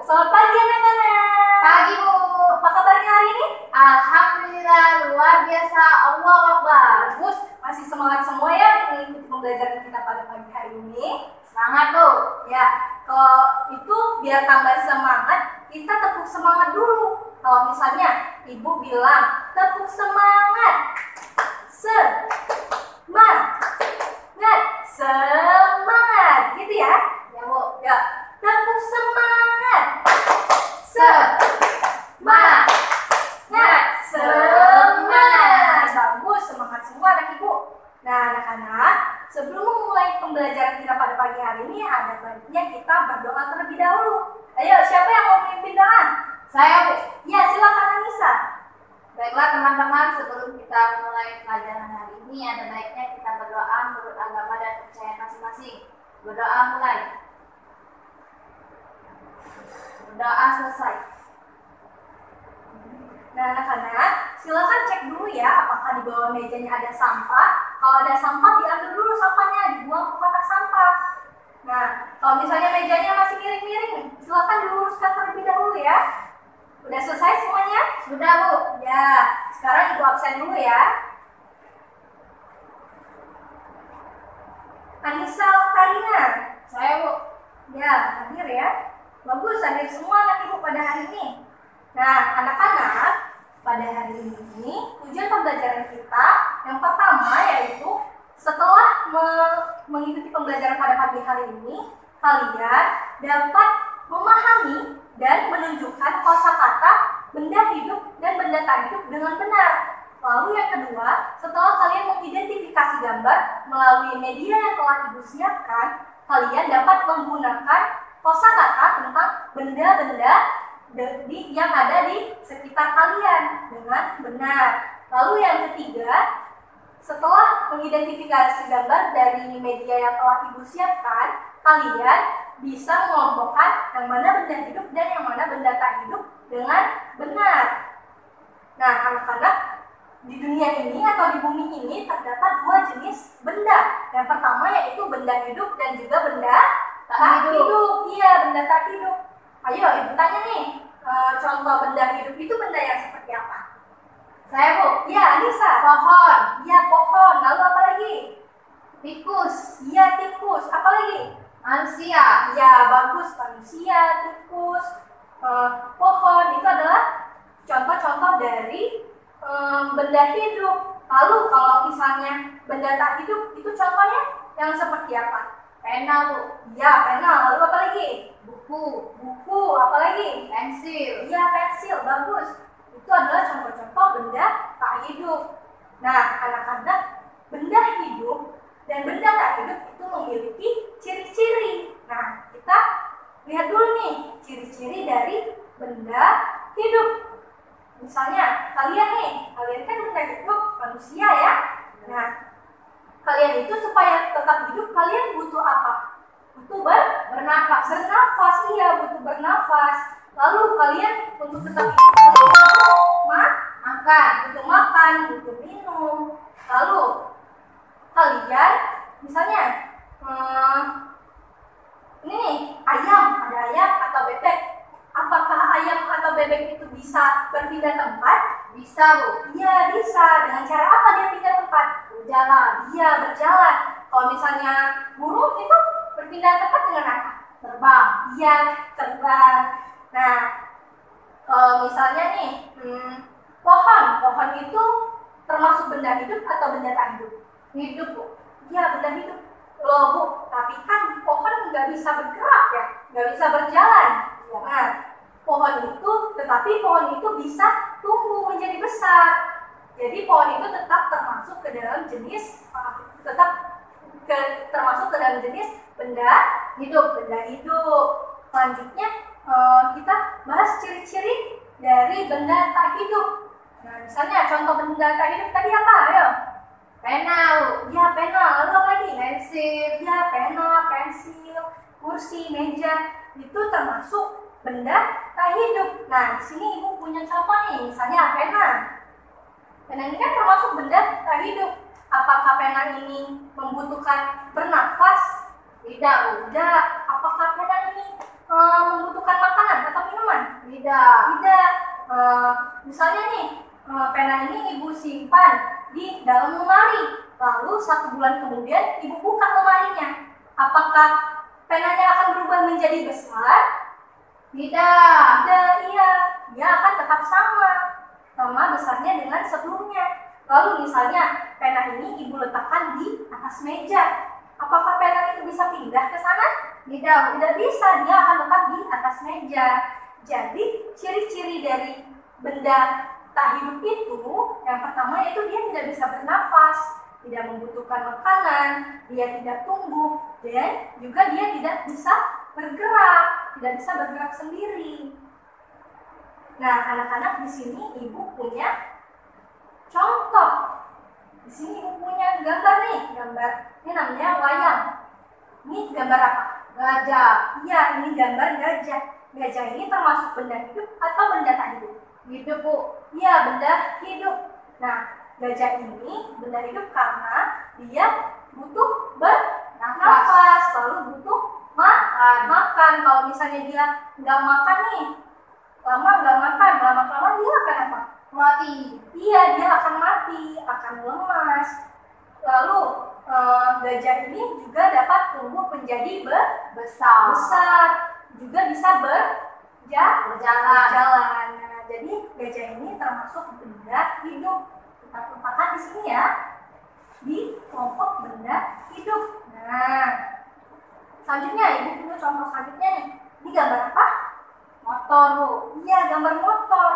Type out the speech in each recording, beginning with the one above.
Selamat pagi anak-anak. Pagi Bu. Apa kabarnya hari ini? Alhamdulillah luar biasa. Allahu Akbar. Bagus, masih semangat semua ya mengikuti pembelajaran kita pada pagi hari ini. Semangat Bu. Ya, kalau itu biar tambah semangat, kita tepuk semangat dulu. Kalau misalnya ibu bilang tepuk semangat, semangat, gitu ya? Ya Bu. Ya, tepuk semangat, Semangat. semangat. Bagus, semangat semua anak ibu. Nah, anak-anak, sebelum memulai pembelajaran kita pada pagi hari ini, ada baiknya kita berdoa terlebih dahulu. Ayo, siapa yang mau memimpin doa? Saya Bu. Ya, silakan Anissa. Baiklah teman-teman, sebelum kita mulai pelajaran hari ini, ada baiknya kita berdoa menurut agama dan kepercayaan masing-masing. Berdoa mulai. Berdoa selesai. Nah, anak-anak, silakan cek dulu ya apakah di bawah mejanya ada sampah. Kalau ada sampah, diambil dulu sampahnya, dibuang ke kotak sampah. Nah, kalau misalnya mejanya masih miring-miring, silakan diluruskan terlebih dahulu ya. Udah selesai semuanya? Sudah Bu. Ya, sekarang ibu absen dulu ya. Anissa Karina. Saya Bu. Ya, hadir ya. Bagus, hadir semua anak ibu pada hari ini. Nah, anak-anak, pada hari ini tujuan pembelajaran kita yang pertama yaitu setelah mengikuti pembelajaran pada pagi hari ini, kalian dapat memahami dan menunjukkan kosakata benda hidup dan benda tak hidup dengan benar. Lalu yang kedua, setelah kalian mengidentifikasi gambar melalui media yang telah ibu siapkan, kalian dapat menggunakan kosakata tentang benda-benda yang ada di sekitar kalian dengan benar. Lalu yang ketiga, setelah mengidentifikasi gambar dari media yang telah ibu siapkan, kalian bisa mengelompokkan yang mana benda hidup dan yang mana benda tak hidup dengan benar. Nah, anak-anak, di dunia ini atau di bumi ini terdapat dua jenis benda. Yang pertama yaitu benda hidup dan juga benda tak hidup. Iya, benda tak hidup. Ayo, ibu tanya nih, contoh benda hidup itu benda yang seperti apa? Saya Bu. Ya, Anissa. Pohon. Ya, pohon. Lalu apa lagi? Tikus. Ya, tikus. Apa lagi? Manusia. Ya, bagus. Manusia, tikus, pohon. Itu adalah contoh-contoh dari benda hidup. Lalu kalau misalnya benda tak hidup, itu contohnya yang seperti apa? Pena Bu. Ya, pena. Lalu apa lagi? Buku. Buku. Apa lagi? Pensil. Ya, pensil. Bagus. Itu adalah contoh-contoh benda tak hidup. Nah, anak-anak, benda hidup dan benda tak hidup itu memiliki ciri-ciri. Nah, kita lihat dulu nih ciri-ciri dari benda hidup. Misalnya, kalian kan benda hidup, manusia ya. Nah, kalian itu supaya tetap hidup, kalian butuh apa? Butuh bernafas. Bernafas, iya, butuh bernafas. Lalu kalian untuk tetap hidup, butuh makan, butuh minum. Lalu kalian, misalnya, ini nih, ada ayam atau bebek. Apakah ayam atau bebek itu bisa berpindah tempat? Bisa Bu. Iya, bisa. Dengan cara apa dia pindah tempat? Berjalan. Iya, berjalan. Kalau misalnya burung itu berpindah tempat dengan apa? Terbang. Iya, terbang. Nah, kalau misalnya nih, pohon itu termasuk benda hidup atau benda tak hidup? Hidup Bu. Iya, benda hidup. Loh Bu, tapi kan pohon nggak bisa bergerak ya, nggak bisa berjalan. Nah, tetapi pohon itu bisa tumbuh menjadi besar. Jadi pohon itu tetap termasuk ke dalam jenis benda hidup. Selanjutnya kita bahas ciri-ciri dari benda tak hidup. Nah, misalnya contoh benda tak hidup tadi apa? Ayo. Pena Bu. Ya, pena. Lalu apa lagi? Pensil. Ya, pena, pensil, kursi, meja. Itu termasuk benda tak hidup. Nah, di sini ibu punya contoh nih. Misalnya pena. Pena ini kan termasuk benda tak hidup. Apakah pena ini membutuhkan bernafas? Tidak Bu. Tidak. Apakah pena ini membutuhkan makanan atau minuman? Tidak. Tidak. Misalnya nih, pena ini ibu simpan di dalam lemari. Lalu 1 bulan kemudian ibu buka lemarinya. Apakah penanya akan berubah menjadi besar? Tidak. Tidak, iya. Dia akan tetap sama besarnya dengan sebelumnya. Lalu misalnya pena ini ibu letakkan di atas meja. Apakah pena itu bisa pindah ke sana? Tidak. Tidak bisa, dia akan tetap di atas meja. Jadi ciri-ciri dari benda tak hidup itu, yang pertama yaitu dia tidak bisa bernafas, tidak membutuhkan makanan, dia tidak tumbuh, dan juga dia tidak bisa bergerak, tidak bisa bergerak sendiri. Nah, anak-anak di sini ibu punya contoh. Di sini ibu punya gambar nih, gambar ini namanya wayang. Ini gambar apa? Gajah. Iya, ini gambar gajah. Gajah ini termasuk benda hidup atau benda tak hidup? Hidup, Bu. Iya, benda hidup. Nah, gajah ini benda hidup karena dia butuh bernafas, lalu butuh makan. Kalau misalnya dia nggak makan nih, lama nggak makan, lama-lama dia akan apa? Mati. Iya, dia akan mati, akan lemas. Lalu gajah ini juga dapat tumbuh menjadi besar, juga bisa berjalan. Nah, jadi gajah ini termasuk benda hidup. Kita letakkan di sini ya, di kelompok benda hidup. Nah, selanjutnya ibu punya contoh selanjutnya nih. Ini gambar apa? Motor, Bu. Iya, gambar motor.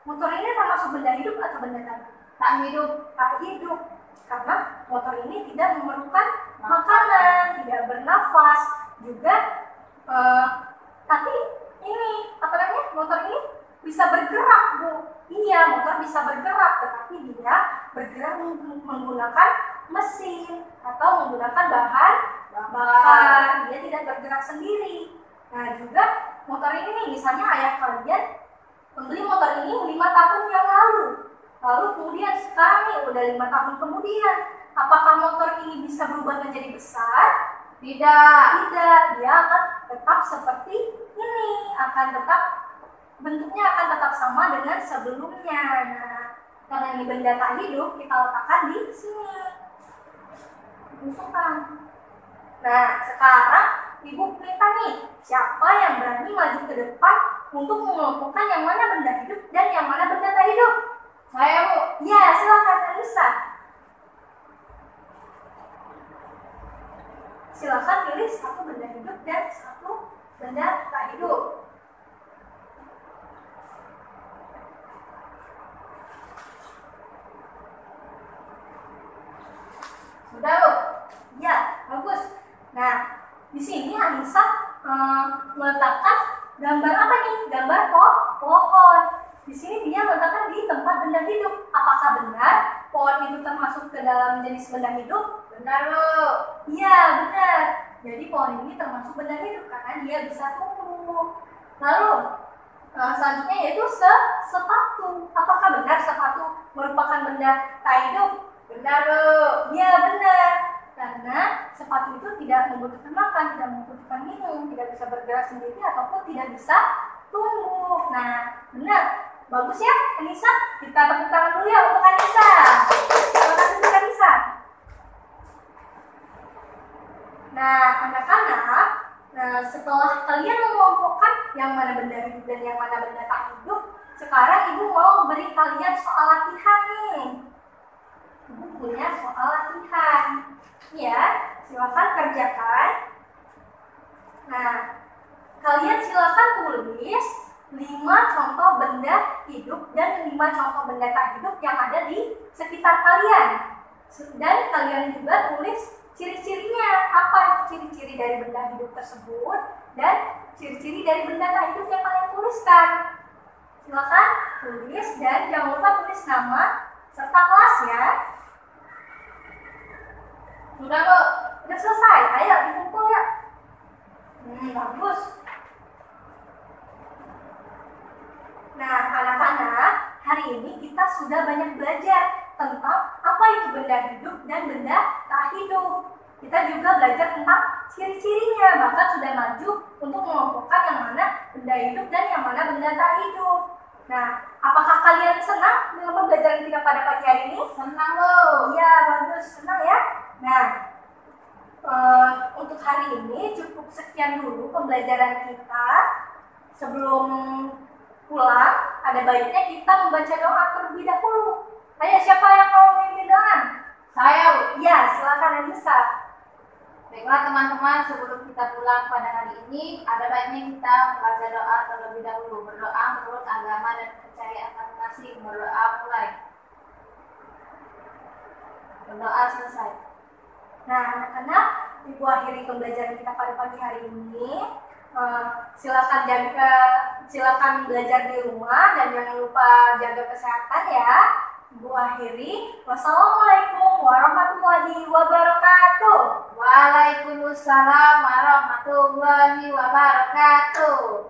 Motor ini termasuk benda hidup atau benda tak hidup? Tak hidup. Karena motor ini tidak memerlukan makanan, tidak bernafas, juga tapi ini apa namanya? Motor ini bisa bergerak, Bu. Iya, motor bisa bergerak, tetapi dia bergerak menggunakan mesin atau menggunakan bahan bakar. Dia tidak bergerak sendiri. Nah, juga motor ini nih, misalnya ayah kalian membeli motor ini 5 tahun yang lalu. Lalu kemudian sekarang nih udah 5 tahun kemudian, apakah motor ini bisa berubah menjadi besar? Tidak. Tidak, dia akan tetap seperti ini, bentuknya akan tetap sama dengan sebelumnya. Nah, karena ini benda tak hidup, kita letakkan di sini. Masukkan. Nah, sekarang ibu minta nih, siapa yang berani maju ke depan untuk mengelompokkan yang mana benda hidup dan yang mana benda tak hidup? Saya, Bu. Ya, silakan Anissa. Silakan pilih satu benda hidup dan satu benda tak hidup. Sudah, Bu. Ya, bagus. Nah, di sini Anissa meletakkan gambar apa nih? Gambar pohon. Di sini dia meletakkan di tempat benda hidup. Apakah benar pohon itu termasuk ke dalam jenis benda hidup? Benar, Bu. Iya, benar. Jadi pohon ini termasuk benda hidup karena dia bisa tumbuh. Lalu selanjutnya yaitu sepatu. Apakah benar sepatu merupakan benda tak hidup? Benar, Bu. Iya, benar. Karena sepatu itu tidak membutuhkan makan, tidak membutuhkan minum, tidak bisa bergerak sendiri ataupun tidak bisa tumbuh. Nah, benar. Bagus ya, Anissa. Kita tepuk tangan dulu ya untuk Anissa. Terima kasih untuk Anissa. Nah, anak-anak, setelah kalian mengelompokkan yang mana benda hidup dan yang mana benda tak hidup, sekarang ibu mau beri kalian soal latihan nih. Ibu punya soal latihan. Ya, silakan kerjakan. Nah, kalian silakan tulis 5 contoh benda hidup dan 5 contoh benda tak hidup yang ada di sekitar kalian. Dan kalian juga tulis ciri-cirinya, apa ciri-ciri dari benda hidup tersebut dan ciri-ciri dari benda tak hidup yang kalian tuliskan. Silakan tulis dan jangan lupa tulis nama serta kelas ya. Sudah, Bu. Udah selesai, ayo dikumpul ya. Bagus. Nah, anak-anak, hari ini kita sudah banyak belajar tentang apa itu benda hidup dan benda tak hidup. kita juga belajar tentang ciri-cirinya, bahkan sudah maju untuk mengelompokkan yang mana benda hidup dan yang mana benda tak hidup. Nah, apakah kalian senang dengan pembelajaran kita pada pagi hari ini? Senang loh. Iya, bagus, senang ya. Nah, untuk hari ini cukup sekian dulu pembelajaran kita. Sebelum pulang, ada baiknya kita membaca doa terlebih dahulu. Ayo, siapa yang mau memimpin doa? Saya, Bu. Ya, silakan yang bisa. Baiklah teman-teman, sebelum kita pulang pada hari ini, ada baiknya kita membaca doa terlebih dahulu. Berdoa menurut agama dan kepercayaan masing-masing. Berdoa mulai. Berdoa selesai. Nah, anak-anak, ibu akhiri pembelajaran kita pada pagi hari ini. Silakan belajar di rumah dan jangan lupa jaga kesehatan ya. Ibu akhiri. Wassalamualaikum warahmatullahi wabarakatuh. Waalaikumsalam warahmatullahi wabarakatuh.